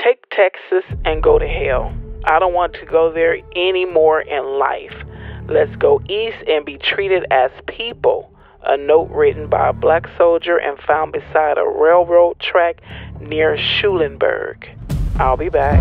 take Texas and go to hell. I don't want to go there anymore in life. Let's go east and be treated as people. A note written by a black soldier and found beside a railroad track near Schulenburg. I'll be back.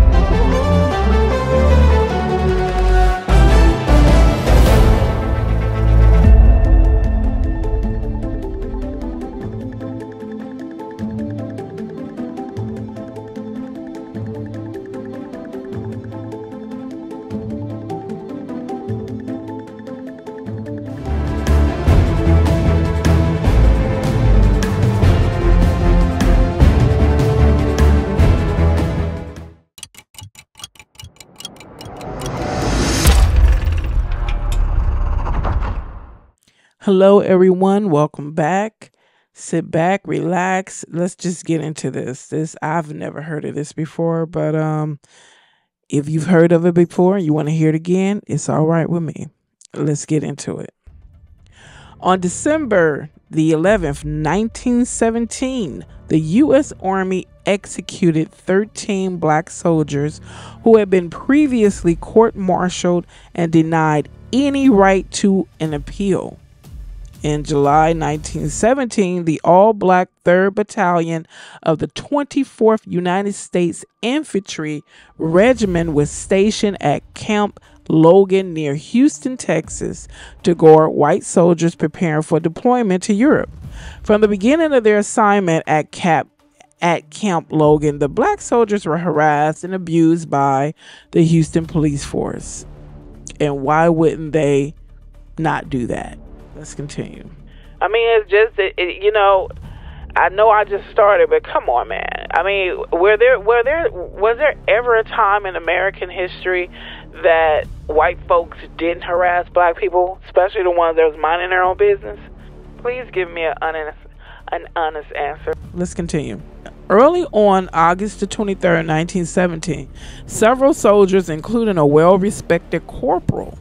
Hello, everyone. Welcome back. Sit back, relax. Let's just get into this. I've never heard of this before, but if you've heard of it before and you want to hear it again, it's all right with me. Let's get into it. On December the 11th, 1917, the U.S. Army executed 13 black soldiers who had been previously court-martialed and denied any right to an appeal. In July 1917, the all-black 3rd Battalion of the 24th United States Infantry Regiment was stationed at Camp Logan near Houston, Texas, to guard white soldiers preparing for deployment to Europe. From the beginning of their assignment at Camp Logan, the black soldiers were harassed and abused by the Houston police force. And why wouldn't they not do that? Let's continue. I mean, it's just, I know I just started, but come on, man. I mean, was there ever a time in American history that white folks didn't harass black people, especially the ones that was minding their own business? Please give me an honest answer. Let's continue. Early on August the 23rd, 1917, several soldiers, including a well-respected corporal,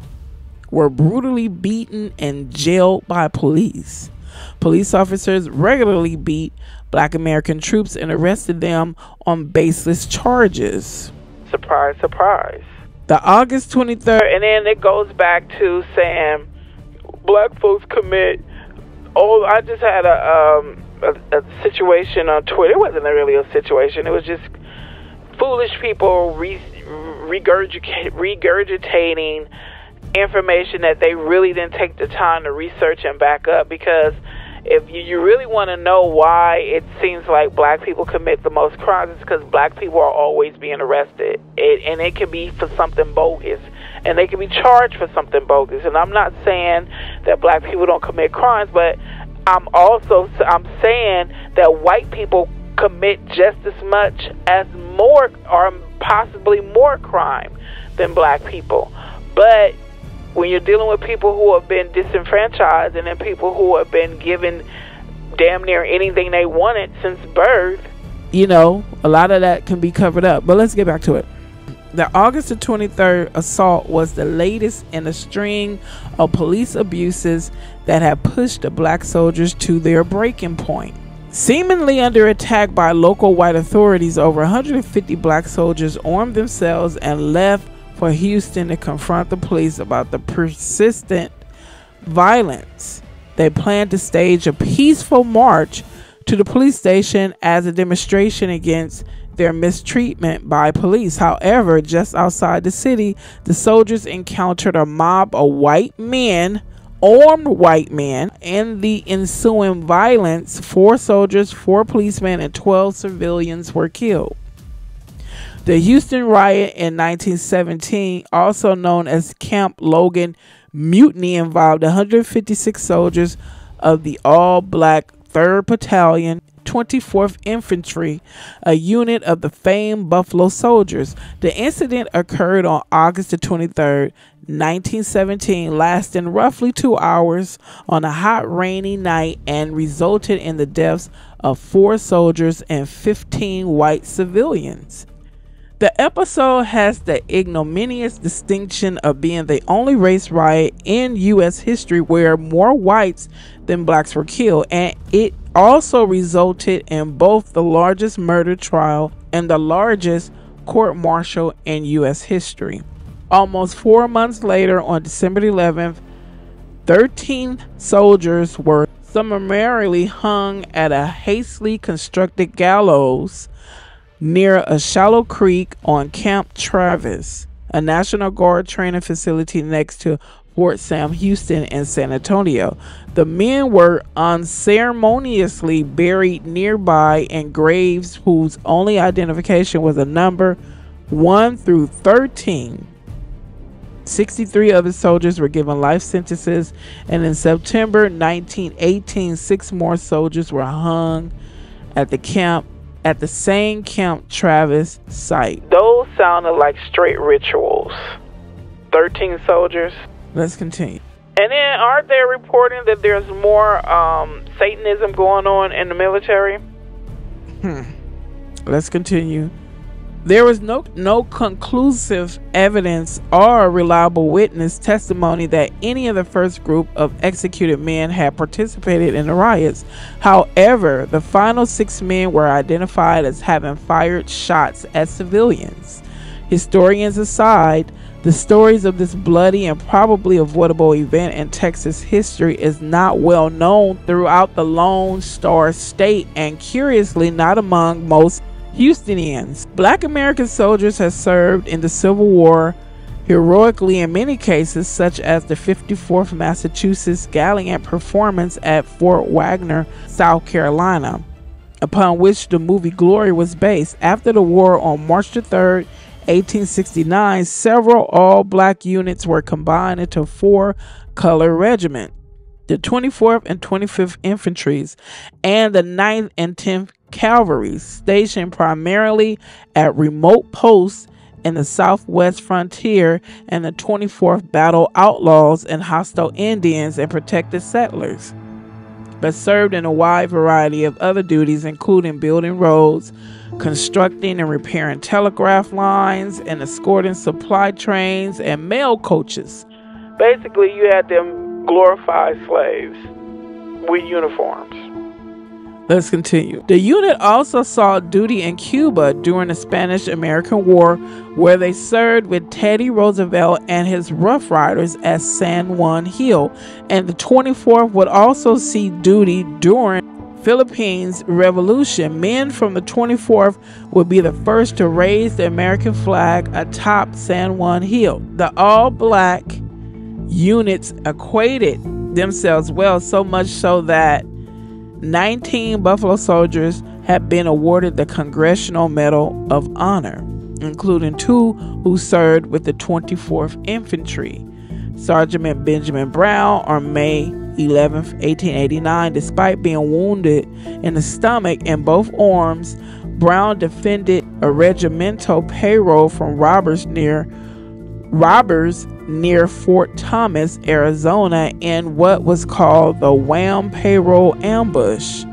were brutally beaten and jailed by police. Police officers regularly beat black American troops and arrested them on baseless charges. Surprise, surprise. The August 23rd, and then it goes back to saying black folks commit. Oh, I just had a situation on Twitter. It wasn't really a situation. It was just foolish people regurgitating information that they really didn't take the time to research and back up. Because if you really want to know why it seems like black people commit the most crimes, it's because black people are always being arrested, and it can be for something bogus, and they can be charged for something bogus. And I'm not saying that black people don't commit crimes, but I'm saying that white people commit just as much as more or possibly more crime than black people. But when you're dealing with people who have been disenfranchised and then people who have been given damn near anything they wanted since birth, a lot of that can be covered up. But let's get back to it. The August 23rd assault was the latest in a string of police abuses that had pushed the black soldiers to their breaking point. Seemingly under attack by local white authorities, over 150 black soldiers armed themselves and left for Houston to confront the police about the persistent violence. They planned to stage a peaceful march to the police station as a demonstration against their mistreatment by police. However, just outside the city, the soldiers encountered a mob of armed white men. In the ensuing violence, 4 soldiers, 4 policemen, and 12 civilians were killed. The Houston riot in 1917, also known as Camp Logan mutiny, involved 156 soldiers of the all-black 3rd Battalion, 24th Infantry, a unit of the famed Buffalo Soldiers. The incident occurred on August the 23rd, 1917, lasting roughly 2 hours on a hot, rainy night, and resulted in the deaths of 4 soldiers and 15 white civilians. The episode has the ignominious distinction of being the only race riot in U.S. history where more whites than blacks were killed, and it also resulted in both the largest murder trial and the largest court-martial in U.S. history. Almost 4 months later, on December 11th, 13 soldiers were summarily hung at a hastily constructed gallows near a shallow creek on Camp Travis, a National Guard training facility next to Fort Sam Houston in San Antonio. The men were unceremoniously buried nearby in graves whose only identification was a number 1 through 13. 63 other soldiers were given life sentences, and in September 1918, 6 more soldiers were hung at the same Camp Travis site. Those sounded like straight rituals. 13 soldiers. Let's continue. And then, aren't they reporting that there's more Satanism going on in the military? Let's continue. There was no conclusive evidence or reliable witness testimony that any of the first group of executed men had participated in the riots. However, the final 6 men were identified as having fired shots at civilians. Historians aside, the stories of this bloody and probably avoidable event in Texas history is not well known throughout the Lone Star State, and curiously not among most Houstonians. Black American soldiers have served in the Civil War heroically in many cases, such as the 54th Massachusetts Gallant Performance at Fort Wagner, South Carolina, upon which the movie Glory was based. After the war, on March 3rd, 1869, several all-black units were combined into 4-color regiment. The 24th and 25th Infantries and the 9th and 10th Cavalry, stationed primarily at remote posts in the southwest frontier, and the 24th battled outlaws and hostile Indians and protected settlers, but served in a wide variety of other duties, including building roads, constructing and repairing telegraph lines, and escorting supply trains and mail coaches. Basically, you had them glorified slaves with uniforms. Let's continue. The unit also saw duty in Cuba during the Spanish-American War, where they served with Teddy Roosevelt and his Rough Riders at San Juan Hill. And the 24th would also see duty during Philippines Revolution. Men from the 24th would be the first to raise the American flag atop San Juan Hill. The all-black units acquitted themselves well, so much so that 19 Buffalo soldiers have been awarded the Congressional Medal of Honor, including 2 who served with the 24th Infantry. Sergeant Benjamin Brown on May 11, 1889, despite being wounded in the stomach and both arms, Brown defended a regimental payroll from robbers near Fort Thomas, Arizona, in what was called the Wham Payroll Ambush.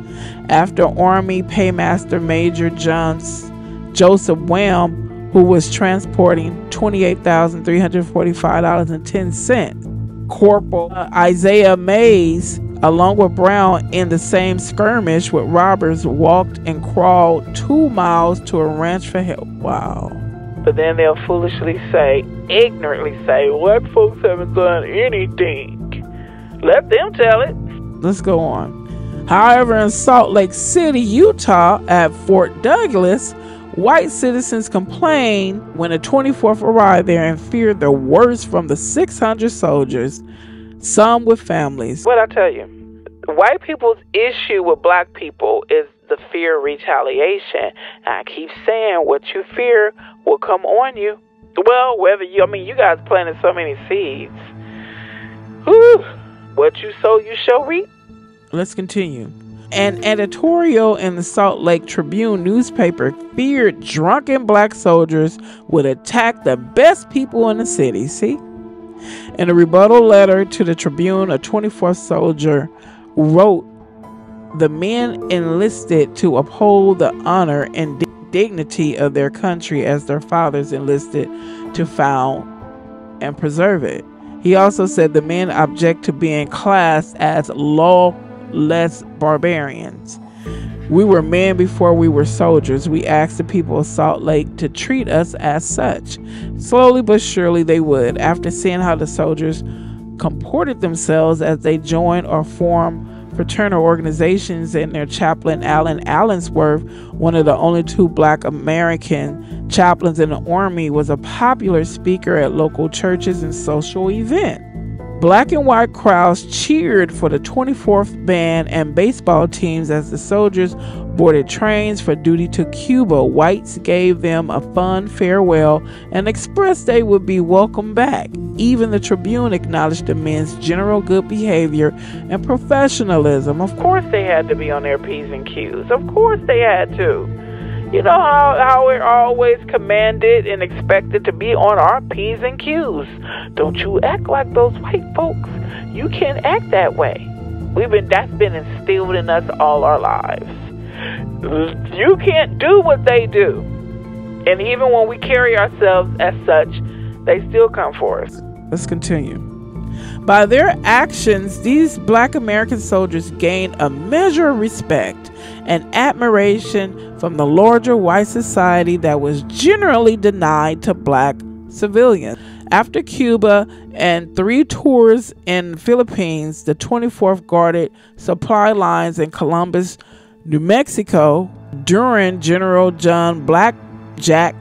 After Army Paymaster Major Joseph Wham, who was transporting $28,345.10, Corporal Isaiah Mays, along with Brown, in the same skirmish with robbers, walked and crawled 2 miles to a ranch for help. Wow. But then they'll foolishly ignorantly say, black folks haven't done anything. Let them tell it. Let's go on. However, in Salt Lake City, Utah, at Fort Douglas, white citizens complained when the 24th arrived there and feared the worst from the 600 soldiers, some with families. What I tell you, white people's issue with black people is the fear of retaliation. I keep saying, what you fear will come on you. Well, you guys planted so many seeds. Whew. What you sow, you shall reap. Let's continue. An editorial in the Salt Lake Tribune newspaper feared drunken black soldiers would attack the best people in the city. See? In a rebuttal letter to the Tribune, a 24th soldier wrote, "The men enlisted to uphold the honor and dignity of their country as their fathers enlisted to found and preserve it." He also said the men object to being classed as lawless barbarians. We were men before we were soldiers. We asked the people of Salt Lake to treat us as such. Slowly but surely they would. After seeing how the soldiers comported themselves as they joined or formed fraternal organizations, and their chaplain Allen Allensworth, one of the only 2 black American chaplains in the Army, was a popular speaker at local churches and social events. Black and white crowds cheered for the 24th Band and baseball teams as the soldiers boarded trains for duty to Cuba. Whites gave them a fond farewell and expressed they would be welcome back. Even the Tribune acknowledged the men's general good behavior and professionalism. Of course they had to be on their P's and Q's. Of course they had to. You know how we're always commanded and expected to be on our P's and Q's. Don't you act like those white folks. You can't act that way. That's been instilled in us all our lives. You can't do what they do. And even when we carry ourselves as such, they still come for us. Let's continue. By their actions, these black American soldiers gained a measure of respect and admiration from the larger white society that was generally denied to black civilians. After Cuba and 3 tours in the Philippines, the 24th guarded supply lines in Columbus, New Mexico, during General John Blackjack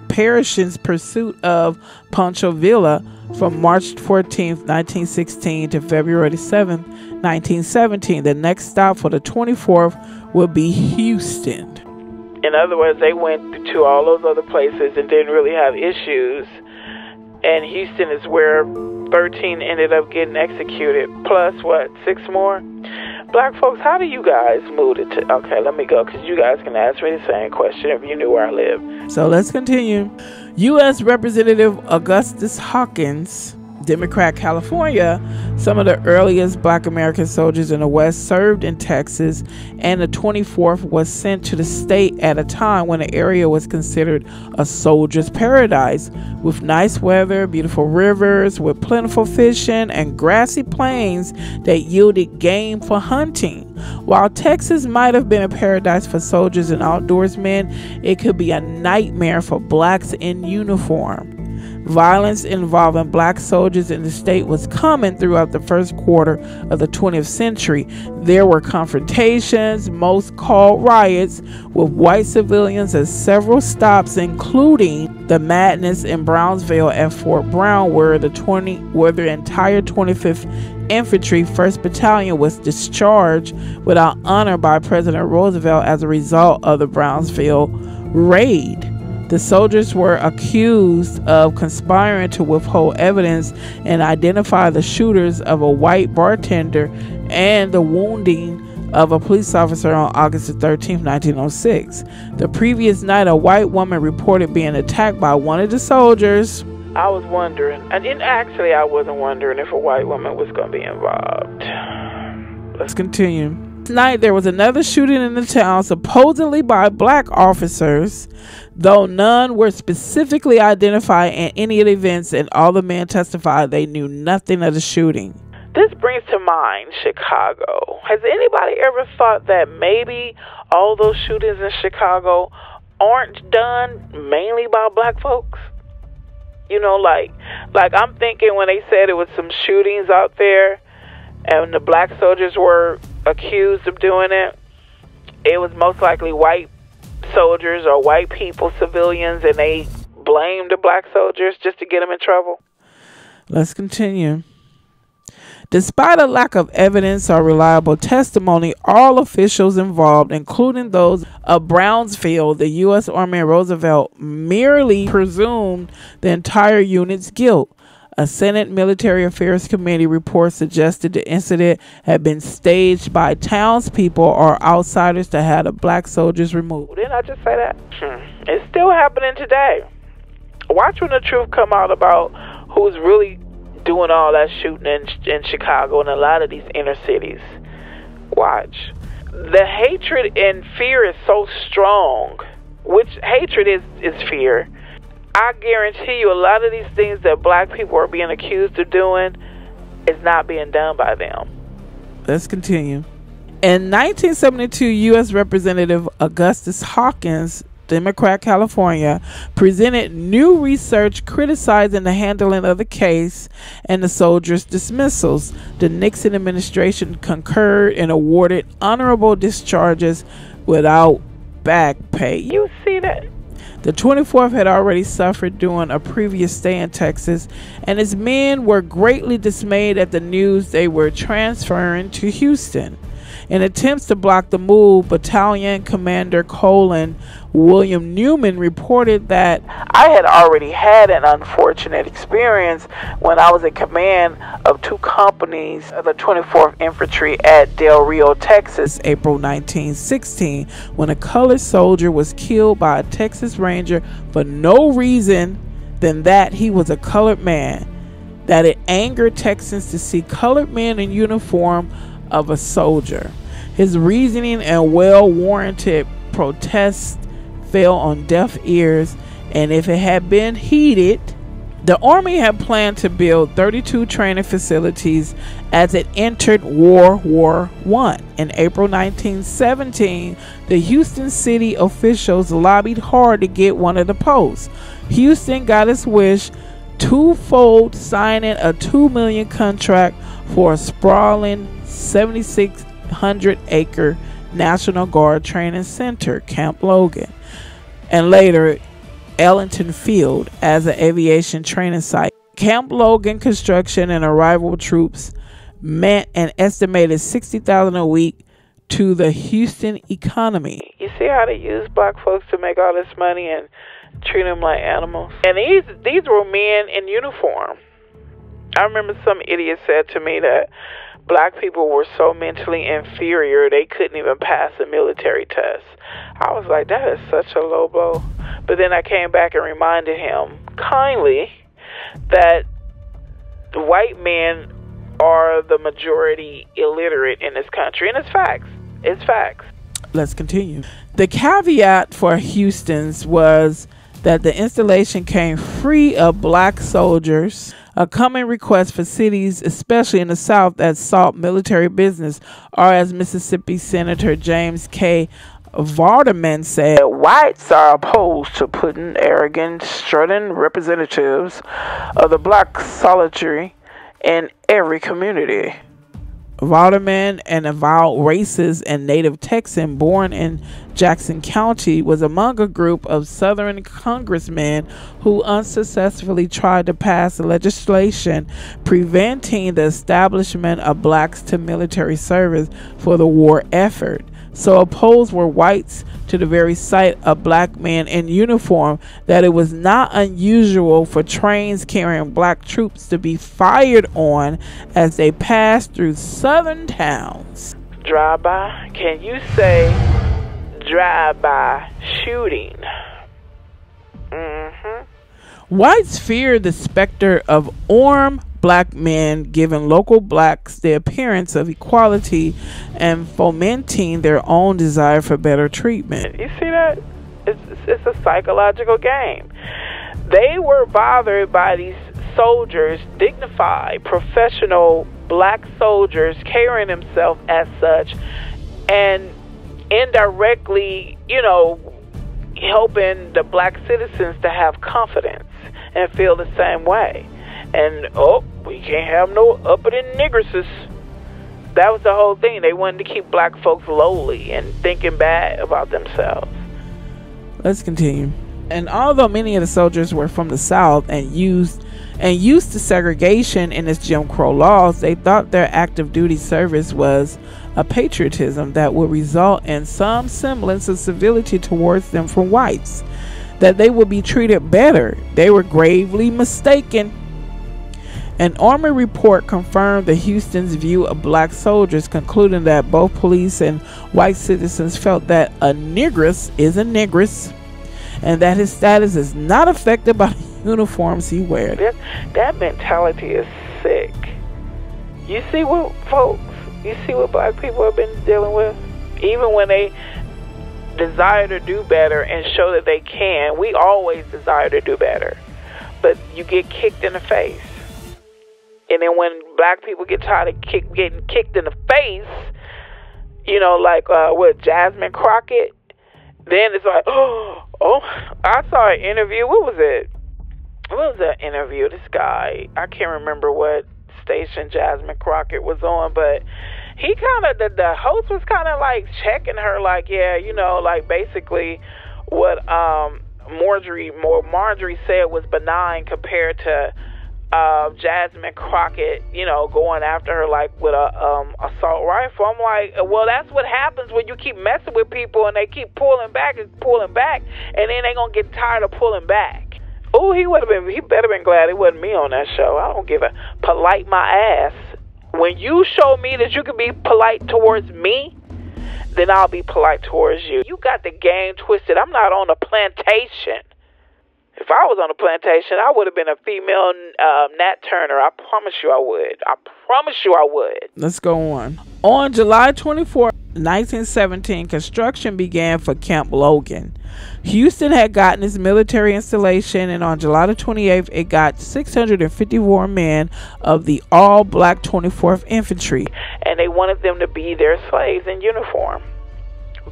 Parrish's pursuit of Pancho Villa from March 14, 1916 to February 7, 1917. The next stop for the 24th would be Houston. In other words, they went to all those other places and didn't really have issues. And Houston is where 13 ended up getting executed. Plus, 6 more? Black folks, how do you guys move it to... Okay, let me go, because you guys can ask me the same question if you knew where I live. So let's continue. U.S. Representative Augustus Hawkins, Democrat, California. Some of the earliest black American soldiers in the West served in Texas, and the 24th was sent to the state at a time when the area was considered a soldier's paradise, with nice weather, beautiful rivers, with plentiful fishing, and grassy plains that yielded game for hunting. While Texas might have been a paradise for soldiers and outdoorsmen, it could be a nightmare for blacks in uniform. Violence involving black soldiers in the state was common throughout the first quarter of the 20th century. There were confrontations, most called riots, with white civilians at several stops, including the madness in Brownsville at Fort Brown, where the entire 25th Infantry 1st Battalion was discharged without honor by President Roosevelt as a result of the Brownsville raid. The soldiers were accused of conspiring to withhold evidence and identify the shooters of a white bartender and the wounding of a police officer on August 13, 1906. The previous night, a white woman reported being attacked by one of the soldiers. I was wondering, I wasn't wondering if a white woman was going to be involved. Let's continue. Night there was another shooting in the town, supposedly by black officers, though none were specifically identified in any of the events, and all the men testified they knew nothing of the shooting. This brings to mind Chicago. Has anybody ever thought that maybe all those shootings in Chicago aren't done mainly by black folks? You know, like I'm thinking when they said it was some shootings out there and the black soldiers were accused of doing it, it was most likely white soldiers or white people, civilians, and they blamed the black soldiers just to get them in trouble. Let's continue. Despite a lack of evidence or reliable testimony, all officials involved, including those of Brownsville, the U.S. Army and Roosevelt, merely presumed the entire unit's guilt. A Senate Military Affairs Committee report suggested the incident had been staged by townspeople or outsiders to have the black soldiers removed. Didn't I just say that? It's still happening today. Watch when the truth come out about who's really doing all that shooting in Chicago and a lot of these inner cities. Watch. The hatred and fear is so strong, which hatred is fear. I guarantee you a lot of these things that black people are being accused of doing is not being done by them. Let's continue. In 1972, U.S. Representative Augustus Hawkins, Democrat, California, presented new research criticizing the handling of the case and the soldiers' dismissals. The Nixon administration concurred and awarded honorable discharges without back pay. You see that? The 24th had already suffered during a previous stay in Texas, and his men were greatly dismayed at the news they were transferring to Houston. In attempts to block the move, Battalion Commander William Newman reported that I had already had an unfortunate experience when I was in command of 2 companies of the 24th Infantry at Del Rio, Texas, April 1916, when a colored soldier was killed by a Texas Ranger for no reason than that he was a colored man. That it angered Texans to see colored men in uniform of a soldier. His reasoning and well-warranted protests fell on deaf ears, and if it had been heeded, the Army had planned to build 32 training facilities as it entered World War I. In April 1917, the Houston city officials lobbied hard to get one of the posts. Houston got its wish twofold, signing a $2 million contract for a sprawling 7,600-acre National Guard training center, Camp Logan, and later Ellington Field as an aviation training site. Camp Logan construction and arrival of troops meant an estimated $60,000 a week to the Houston economy. You see how they use black folks to make all this money and treat them like animals? And these were men in uniform. I remember some idiot said to me that black people were so mentally inferior they couldn't even pass a military test. I was like, that is such a low blow. But then I came back and reminded him kindly that white men are the majority illiterate in this country. And it's facts. It's facts. Let's continue. The caveat for Houston's was that the installation came free of black soldiers, a common request for cities, especially in the South, that sought military business, or as Mississippi Senator James K. Vardaman said, whites are opposed to putting arrogant, strutting representatives of the black soldiery in every community. Vardaman, an avowed racist and native Texan born in Jackson County, was among a group of Southern congressmen who unsuccessfully tried to pass legislation preventing the establishment of blacks to military service for the war effort. So opposed were whites to the very sight of black men in uniform that it was not unusual for trains carrying black troops to be fired on as they passed through southern towns. Drive-by? Can you say drive-by shooting? Whites feared the specter of armed black men giving local blacks the appearance of equality and fomenting their own desire for better treatment. You see that? It's a psychological game. They were bothered by these soldiers, dignified, professional black soldiers carrying themselves as such and indirectly, helping the black citizens to have confidence and feel the same way. And, we can't have no uppity nigresses. That was the whole thing. They wanted to keep black folks lowly and thinking bad about themselves. Let's continue. And although many of the soldiers were from the South and used to segregation in its Jim Crow laws, they thought their active duty service was a patriotism that would result in some semblance of civility towards them from whites, that they would be treated better. They were gravely mistaken. An Army report confirmed the Houston's view of black soldiers, concluding that both police and white citizens felt that a negress is a negress and that his status is not affected by the uniforms he wears. That mentality is sick. You see what black people have been dealing with? Even when they desire to do better and show that they can, we always desire to do better, but you get kicked in the face. And then when black people get tired of getting kicked in the face, you know, like with Jasmine Crockett. Then it's like, oh, I saw an interview. What was it? What was that interview? This guy, I can't remember what station Jasmine Crockett was on, but he kind of, the host was kind of like checking her, like, yeah, you know, like basically what Marjorie said was benign compared to Jasmine Crockett, you know, going after her like with a assault rifle. I'm like, well, that's what happens when you keep messing with people and they keep pulling back, and then they gonna get tired of pulling back. Oh, he better been glad it wasn't me on that show. I don't give a polite my ass. When you show me that you can be polite towards me, then I'll be polite towards you. You got the game twisted. I'm not on a plantation. If I was on a plantation, I would have been a female Nat Turner. I promise you I would. Let's go on. On July 24, 1917, construction began for Camp Logan. Houston had gotten its military installation, and on July the 28th, it got 654 men of the all-black 24th Infantry. And they wanted them to be their slaves in uniform.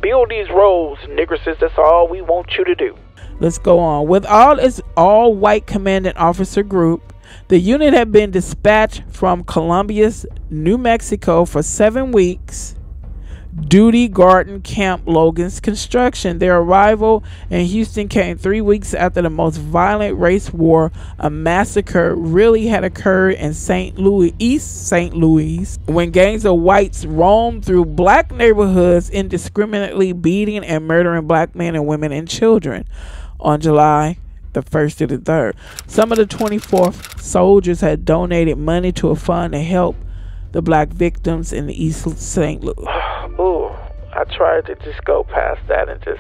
Build these roads, nigresses. That's all we want you to do. Let's go on. With all its all-white commanding officer group, the unit had been dispatched from Columbus, New Mexico for 7 weeks, duty guarding Camp Logan's construction. Their arrival in Houston came 3 weeks after the most violent race war, a massacre, really had occurred in East St. Louis, when gangs of whites roamed through black neighborhoods, indiscriminately beating and murdering black men and women and children. On July the 1st to the 3rd, some of the 24th soldiers had donated money to a fund to help the black victims in the East St. Louis. Ooh, I tried to just go past that and just...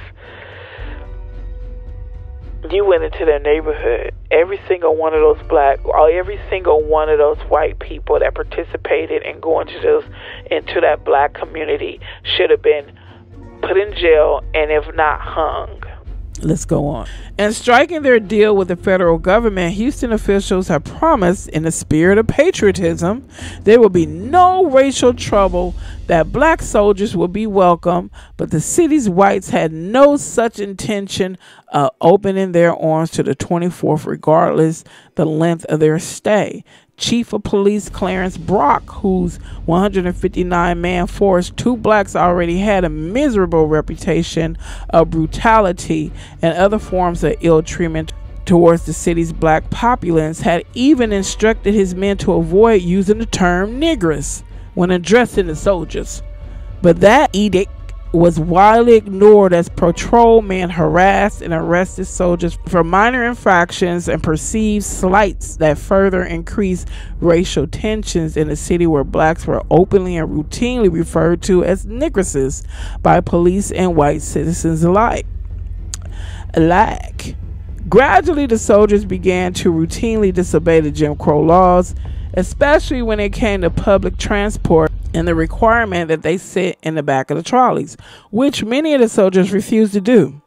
You went into their neighborhood. Every single one of those white people that participated in going into that black community should have been put in jail, and if not, hung. Let's go on. In striking their deal with the federal government, Houston officials have promised, in the spirit of patriotism, there will be no racial trouble, that black soldiers will be welcome, but the city's whites had no such intention of opening their arms to the 24th, regardless the length of their stay. Chief of Police Clarence Brock, whose 159-man force, 2 blacks already had a miserable reputation of brutality and other forms of ill treatment towards the city's black populace, had even instructed his men to avoid using the term niggers when addressing the soldiers. But that edict was widely ignored as patrolmen harassed and arrested soldiers for minor infractions and perceived slights that further increased racial tensions in a city where blacks were openly and routinely referred to as nigresses by police and white citizens alike. Gradually, the soldiers began to routinely disobey the Jim Crow laws, especially when it came to public transport and the requirement that they sit in the back of the trolleys, which many of the soldiers refused to do.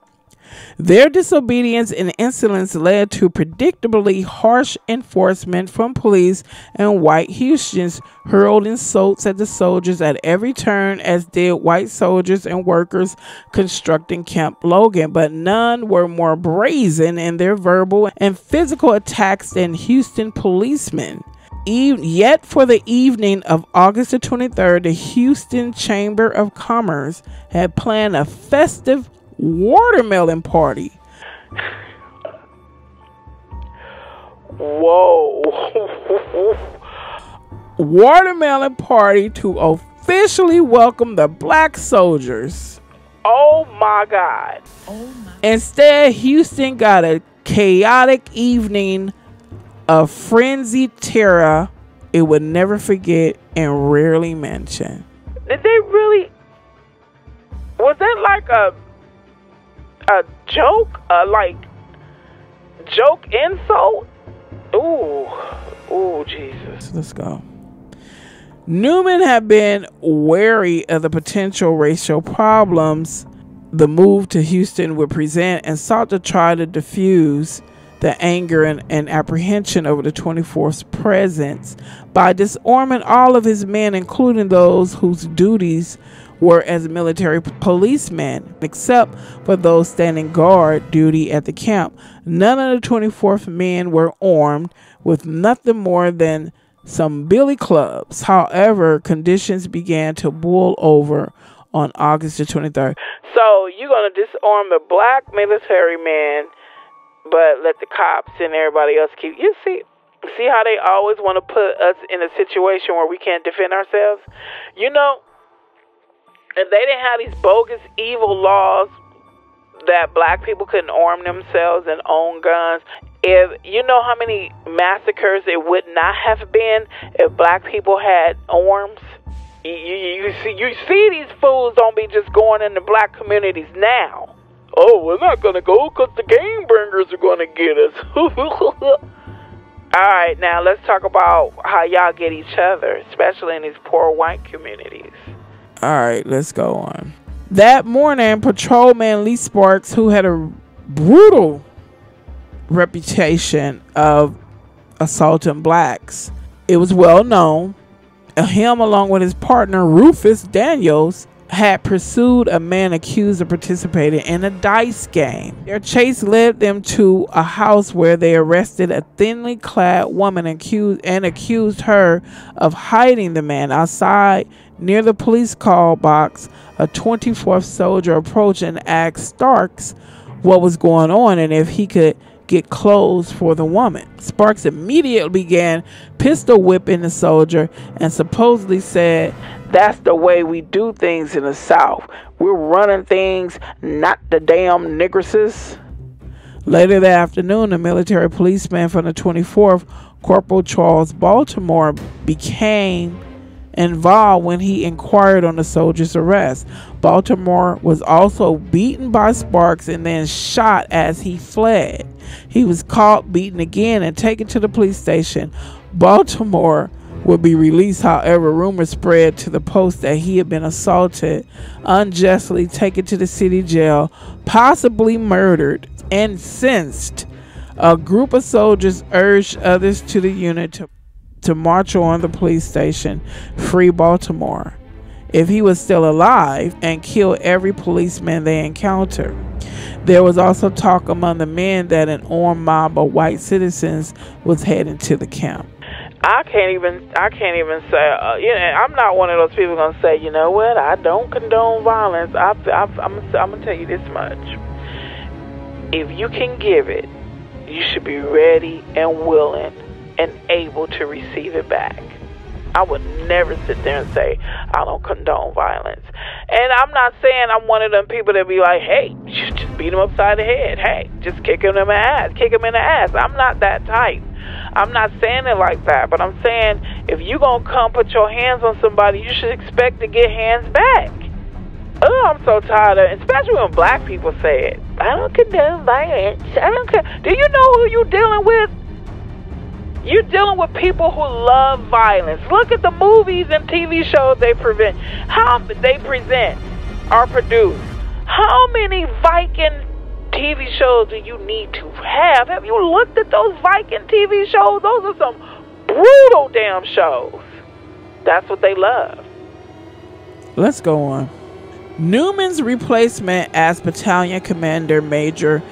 Their disobedience and insolence led to predictably harsh enforcement from police, and white Houstonians hurled insults at the soldiers at every turn, as did white soldiers and workers constructing Camp Logan, but none were more brazen in their verbal and physical attacks than Houston policemen. Yet for the evening of August the 23rd, the Houston Chamber of Commerce had planned a festive watermelon party. Whoa. Watermelon party to officially welcome the black soldiers. Oh my God. Instead, Houston got a chaotic evening of frenzied terror it would never forget and rarely mention. Did they really? Was that like a joke? Joke insult? Ooh, Jesus. Let's go. Newman had been wary of the potential racial problems the move to Houston would present, and sought to try to diffuse the anger and apprehension over the 24th's presence by disarming all of his men, including those whose duties were as military policemen, except for those standing guard duty at the camp. None of the 24th men were armed with nothing more than some billy clubs. However, conditions began to boil over on August the 23rd. So you're going to disarm the black military men, but let the cops and everybody else keep... You see how they always want to put us in a situation where we can't defend ourselves? You know, if they didn't have these bogus, evil laws that black people couldn't arm themselves and own guns, if you know how many massacres it would not have been if black people had arms. You see these fools don't be just going into black communities now. Oh, we're not going to go because the game bringers are going to get us. All right, now let's talk about how y'all get each other, especially in these poor white communities. All right, let's go on. That morning, patrolman Lee Sparks, who had a brutal reputation of assaulting blacks, it was well known, him along with his partner Rufus Daniels had pursued a man accused of participating in a dice game. Their chase led them to a house where they arrested a thinly clad woman and accused her of hiding the man. Outside near the police call box, a 24th soldier approached and asked Starks what was going on and if he could get clothes for the woman. Sparks immediately began pistol whipping the soldier and supposedly said, "That's the way we do things in the South. We're running things, not the damn nigresses." Later that afternoon, a military policeman from the 24th, Corporal Charles Baltimore, became involved when he inquired on the soldier's arrest. Baltimore was also beaten by Sparks and then shot as he fled. He was caught, beaten again, and taken to the police station. Baltimore would be released. However, rumors spread to the post that he had been assaulted, unjustly taken to the city jail, possibly murdered, and incensed. A group of soldiers urged others to the unit to march on the police station, free Baltimore if he was still alive, and kill every policeman they encountered. There was also talk among the men that an armed mob of white citizens was heading to the camp. I can't even say, I'm not one of those people going to say, you know what, I don't condone violence. I'm going to tell you this much. If you can give it, you should be ready and willing and able to receive it back. I would never sit there and say, I don't condone violence. And I'm not saying I'm one of them people that be like, hey, you just beat him upside the head. Hey, just kick him in the ass. Kick him in the ass. I'm not that type. I'm not saying it like that. But I'm saying if you going to come put your hands on somebody, you should expect to get hands back. Oh, I'm so tired of it. Especially when black people say it. I don't condone violence. I don't care. Do you know who you're dealing with? You're dealing with people who love violence. Look at the movies and TV shows they present or produce. How many Viking TV shows do you need to have? Have you looked at those Viking TV shows? Those are some brutal damn shows. That's what they love. Let's go on. Newman's replacement as battalion commander, Major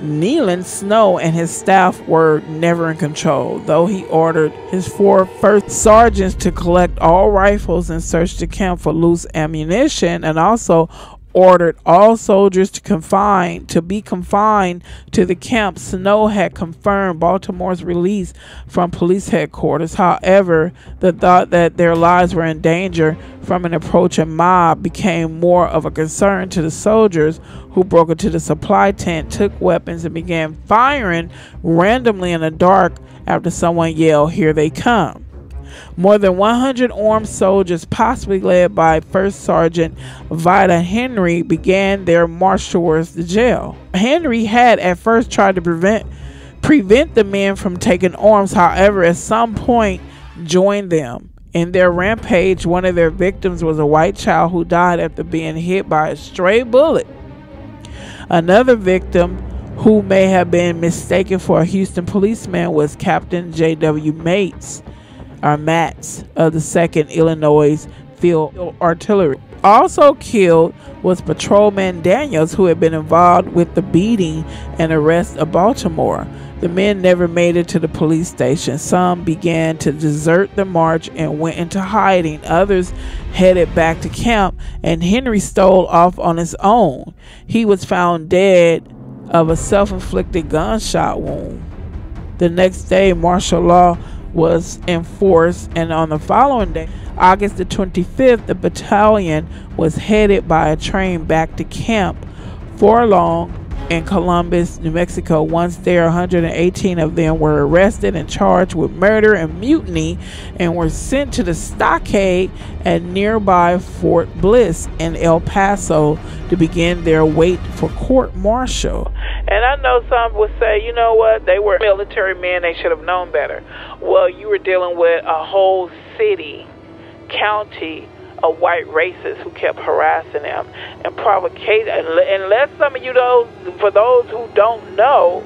Nealon Snow, and his staff were never in control, though he ordered his 4 first sergeants to collect all rifles and search the camp for loose ammunition, and also ordered all soldiers to be confined to the camp. Snow had confirmed Baltimore's release from police headquarters. However, the thought that their lives were in danger from an approaching mob became more of a concern to the soldiers, who broke into the supply tent, took weapons, and began firing randomly in the dark after someone yelled, "Here they come." More than 100 armed soldiers, possibly led by First Sergeant Vida Henry, began their march towards the jail. Henry had at first tried to prevent the men from taking arms, however, at some point joined them. In their rampage, one of their victims was a white child who died after being hit by a stray bullet. Another victim, who may have been mistaken for a Houston policeman, was Captain J.W. Matz of the 2nd Illinois Field Artillery. Also killed was Patrolman Daniels, who had been involved with the beating and arrest of Baltimore. The men never made it to the police station. Some began to desert the march and went into hiding. Others headed back to camp, and Henry stole off on his own. He was found dead of a self-inflicted gunshot wound. The next day, martial law was enforced, and on the following day, August the 25th, the battalion was headed by a train back to Camp Logan in Columbus, New Mexico. Once there, 118 of them were arrested and charged with murder and mutiny and were sent to the stockade at nearby Fort Bliss in El Paso to begin their wait for court-martial. And I know some would say, you know what, they were military men, they should have known better. Well, you were dealing with a whole city, county of white racists who kept harassing them and provocating. Unless some of you, for those who don't know,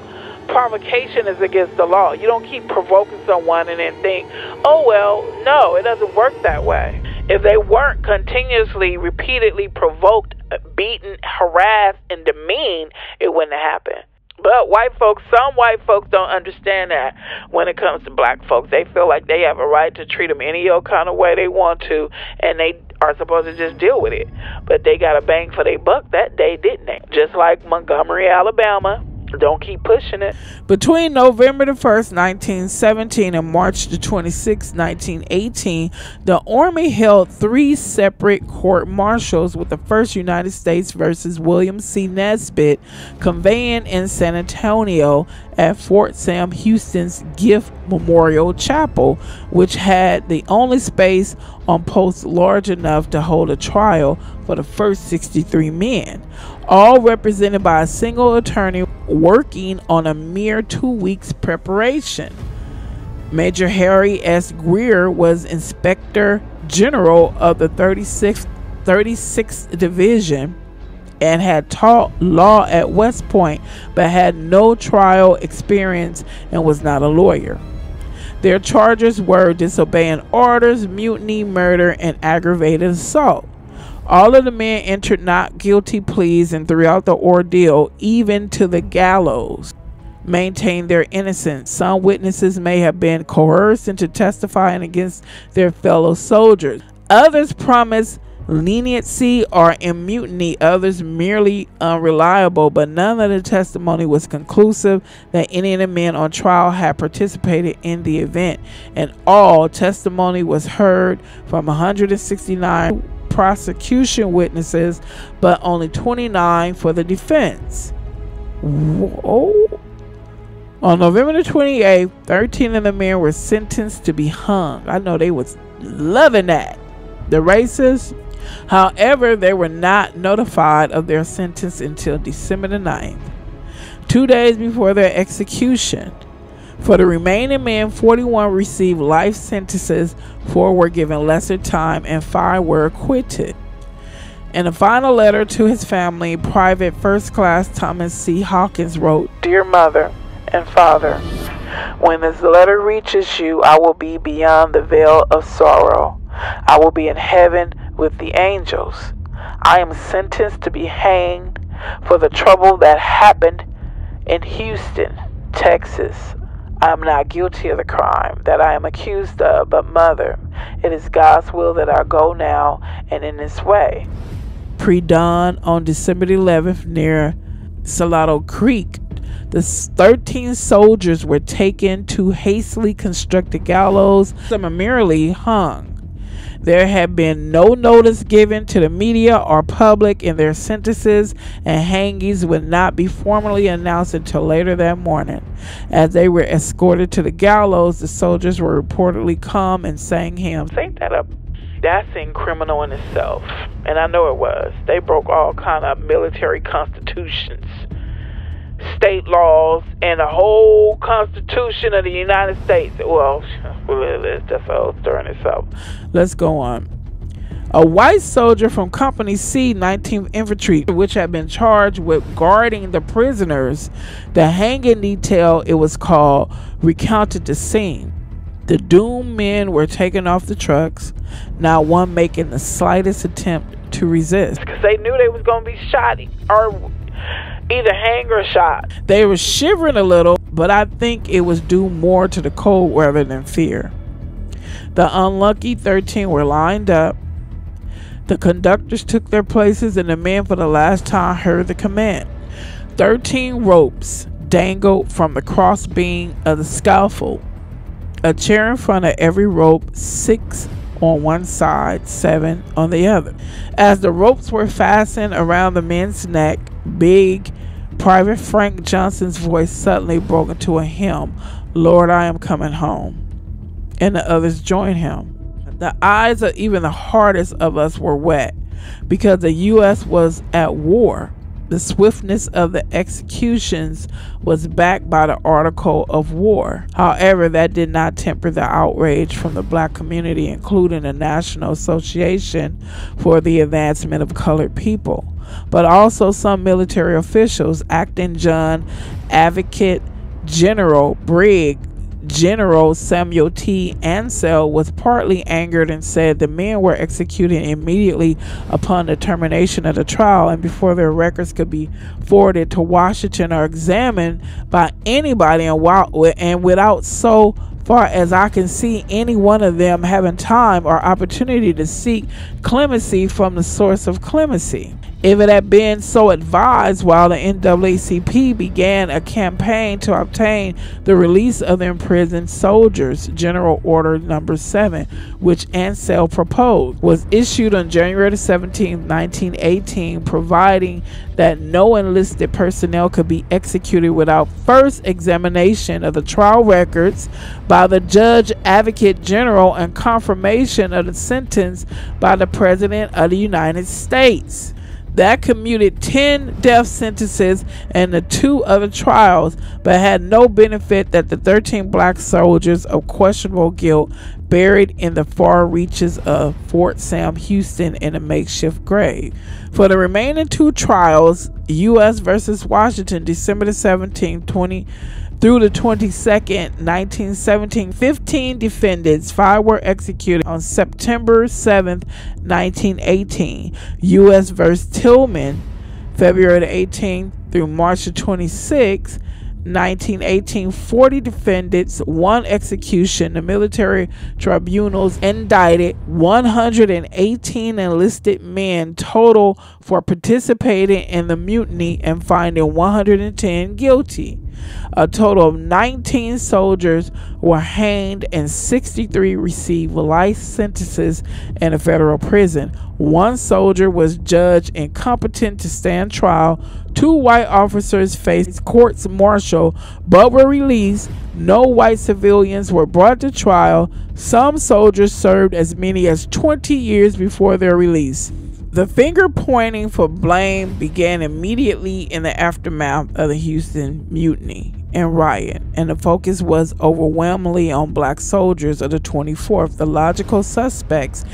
provocation is against the law. You don't keep provoking someone and then think, oh, well, no, it doesn't work that way. If they weren't continuously, repeatedly provoked, beaten, harassed, and demeaned, it wouldn't have happened. But some white folks don't understand that when it comes to black folks. They feel like they have a right to treat them any old kind of way they want to, and they are supposed to just deal with it. But they got a bang for their buck that day, didn't they? Just like Montgomery, Alabama. Don't keep pushing it. Between November the 1st, 1917 and March the 26th, 1918, the Army held 3 separate court-martials, with the first United States versus William C. Nesbitt conveying in San Antonio at Fort Sam Houston's Gift Memorial Chapel, which had the only space on post large enough to hold a trial for the first 63 men, all represented by a single attorney working on a mere 2 weeks preparation. Major Harry S. Greer was Inspector General of the 36th Division and had taught law at West Point, but had no trial experience and was not a lawyer. Their charges were disobeying orders, mutiny, murder, and aggravated assault. All of the men entered not guilty pleas, and throughout the ordeal, even to the gallows, maintained their innocence. Some witnesses may have been coerced into testifying against their fellow soldiers. Others promised leniency or in mutiny, others merely unreliable, but none of the testimony was conclusive that any of the men on trial had participated in the event. And all testimony was heard from 169 prosecution witnesses, but only 29 for the defense. Whoa. On November the 28th, 13 of the men were sentenced to be hung. I know they was loving that. The racists, however, they were not notified of their sentence until December the 9th, 2 days before their execution. For the remaining men, 41 received life sentences, 4 were given lesser time, and 5 were acquitted. In a final letter to his family, Private First Class Thomas C. Hawkins wrote, "Dear Mother and Father, when this letter reaches you, I will be beyond the veil of sorrow. I will be in heaven with the angels. I am sentenced to be hanged for the trouble that happened in Houston, Texas. I am not guilty of the crime that I am accused of, but Mother, it is God's will that I go now and in this way." Pre-dawn on December 11th near Salado Creek, the 13 soldiers were taken to hastily constructed gallows, summarily hung. There had been no notice given to the media or public, and their sentences and hangings would not be formally announced until later that morning. As they were escorted to the gallows, the soldiers were reportedly calm and sang hymns. Ain't that a that's criminal in itself? And I know it was. They broke all kind of military constitutions, state laws, and the whole Constitution of the United States. Well, that's all stirring itself. Let's go on. A white soldier from Company C, 19th Infantry, which had been charged with guarding the prisoners, the hanging detail, it was called, recounted the scene. The doomed men were taken off the trucks, not one making the slightest attempt to resist. Because they knew they was going to be shot or either hang or shot. They were shivering a little, but I think it was due more to the cold rather than fear. The unlucky 13 were lined up. The conductors took their places, and the men for the last time heard the command. 13 ropes dangled from the crossbeam of the scaffold. A chair in front of every rope, 6 on one side, 7 on the other. As the ropes were fastened around the men's neck, big Private Frank Johnson's voice suddenly broke into a hymn, "Lord, I am coming home," and the others joined him. The eyes of even the hardest of us were wet because the U.S. was at war. The swiftness of the executions was backed by the article of war. However, that did not temper the outrage from the black community, including the National Association for the Advancement of Colored People, but also some military officials. Acting John Advocate General Brig General Samuel T. Ansell was partly angered and said the men were executed immediately upon the termination of the trial and before their records could be forwarded to Washington or examined by anybody, and without, so far as I can see, any one of them having time or opportunity to seek clemency from the source of clemency. If it had been so advised while the NAACP began a campaign to obtain the release of the imprisoned soldiers, General Order No. 7, which Ansell proposed, was issued on January 17, 1918, providing that no enlisted personnel could be executed without first examination of the trial records by the Judge Advocate General and confirmation of the sentence by the President of the United States. That commuted 10 death sentences and the 2 other trials, but had no benefit that the 13 black soldiers of questionable guilt buried in the far reaches of Fort Sam Houston in a makeshift grave. For the remaining 2 trials, U.S. versus Washington, December 17, 20 through the 22nd, 1917, 15 defendants, 5 were executed on September 7th, 1918. U.S. vs. Tillman, February 18th through March 26th, 1918, 40 defendants, 1 execution. The military tribunals indicted 118 enlisted men total for participating in the mutiny and finding 110 guilty. A total of 19 soldiers were hanged and 63 received life sentences in a federal prison. 1 soldier was judged incompetent to stand trial. 2 white officers faced courts-martial but were released. No white civilians were brought to trial. Some soldiers served as many as 20 years before their release. The finger pointing for blame began immediately in the aftermath of the Houston Mutiny and riot, and the focus was overwhelmingly on black soldiers of the 24th, the logical suspects,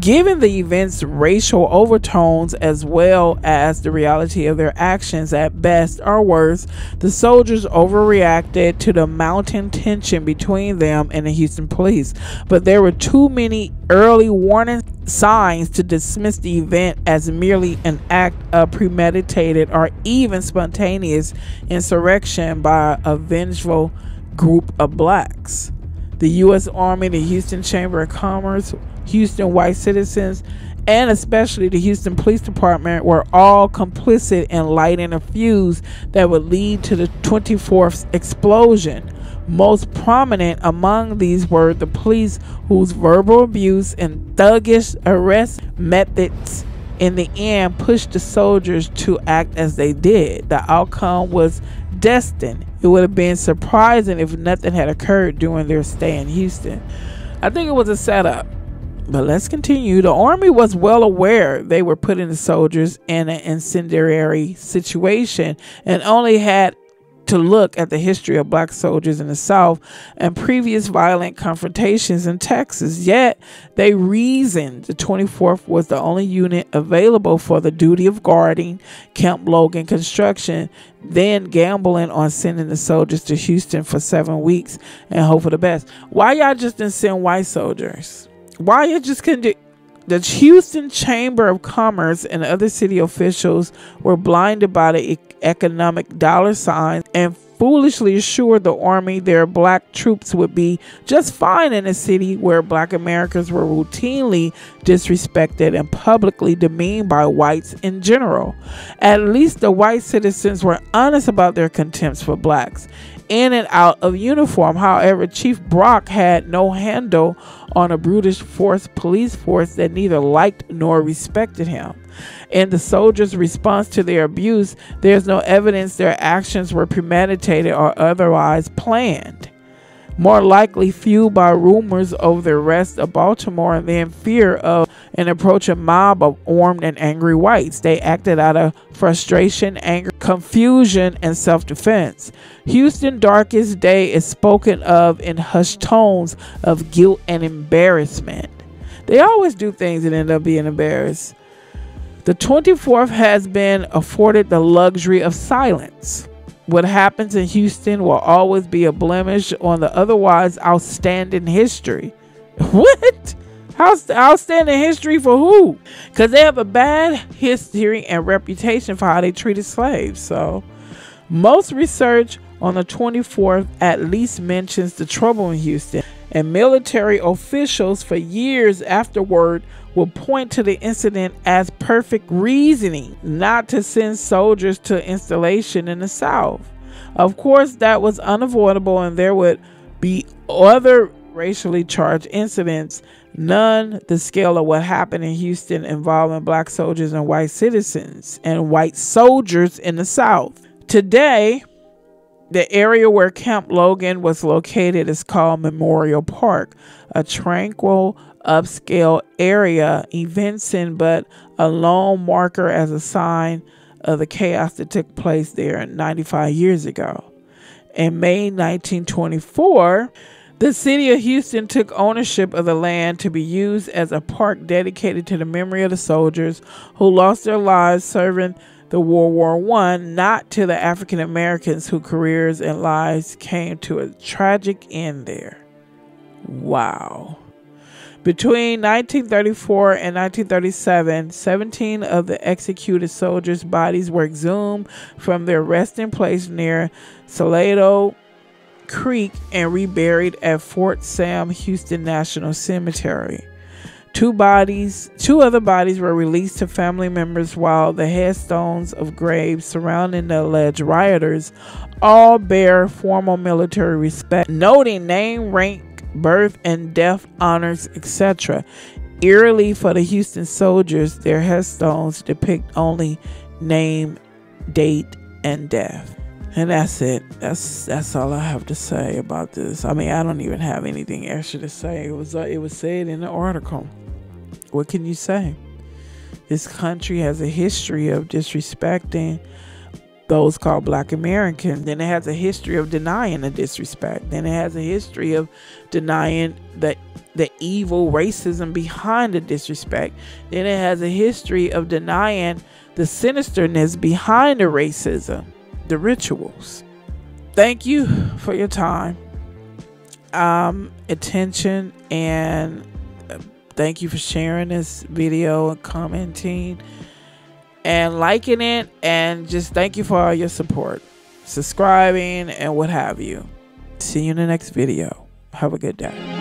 given the event's racial overtones as well as the reality of their actions. At best or worst, the soldiers overreacted to the mounting tension between them and the Houston police, but there were too many early warning signs to dismiss the event as merely an act of premeditated or even spontaneous insurrection by a vengeful group of blacks. The U.S. Army, the Houston Chamber of Commerce, Houston white citizens, and especially the Houston Police Department were all complicit in lighting a fuse that would lead to the 24th explosion. Most prominent among these were the police, whose verbal abuse and thuggish arrest methods in the end pushed the soldiers to act as they did. The outcome was destined. It would have been surprising if nothing had occurred during their stay in Houston. I think it was a setup. But let's continue. The Army was well aware they were putting the soldiers in an incendiary situation and only had to look at the history of black soldiers in the South and previous violent confrontations in Texas. Yet they reasoned the 24th was the only unit available for the duty of guarding Camp Logan construction, then gambling on sending the soldiers to Houston for 7 weeks and hope for the best. Why y'all just didn't send white soldiers? Why you just couldn't do? The Houston Chamber of Commerce and other city officials were blinded by the economic dollar signs and foolishly assured the army their black troops would be just fine in a city where black Americans were routinely disrespected and publicly demeaned by whites in general. At least the white citizens were honest about their contempt for blacks in and out of uniform. However, Chief Brock had no handle on a brutish police force that neither liked nor respected him. In the soldiers' response to their abuse, there's no evidence their actions were premeditated or otherwise planned. More likely fueled by rumors of the arrest of Baltimore than fear of an approaching mob of armed and angry whites. They acted out of frustration, anger, confusion, and self-defense. Houston's darkest day is spoken of in hushed tones of guilt and embarrassment. They always do things that end up being embarrassed. The 24th has been afforded the luxury of silence. What happens in Houston will always be a blemish on the otherwise outstanding history. What? Outstanding history for who? Because they have a bad history and reputation for how they treated slaves. So most research on the 24th at least mentions the trouble in Houston, and military officials for years afterward will point to the incident as perfect reasoning not to send soldiers to installation in the South. Of course, that was unavoidable, and there would be other racially charged incidents, none the scale of what happened in Houston involving black soldiers and white citizens and white soldiers in the South. Today, the area where Camp Logan was located is called Memorial Park, a tranquil, upscale area, evincing but a lone marker as a sign of the chaos that took place there 95 years ago. In May 1924, the city of Houston took ownership of the land to be used as a park dedicated to the memory of the soldiers who lost their lives serving the World War I, not to the African Americans whose careers and lives came to a tragic end there. Wow. Between 1934 and 1937, 17 of the executed soldiers' bodies were exhumed from their resting place near Salado Creek and reburied at Fort Sam Houston National Cemetery. Two other bodies were released to family members, while the headstones of graves surrounding the alleged rioters all bear formal military respect, noting name, rank, birth and death honors, etc. Eerily for the Houston soldiers, their headstones depict only name, date, and death. And that's it. That's all I have to say about this. I mean, I don't even have anything extra to say. It was said in the article. What can you say? This country has a history of disrespecting those called black Americans. Then it has a history of denying the disrespect. Then it has a history of denying the evil racism behind the disrespect. Then it has a history of denying the sinisterness behind the racism, the rituals. Thank you for your time, attention, and thank you for sharing this video and commenting and liking it, and just thank you for all your support, subscribing, and what have you. See you in the next video. Have a good day.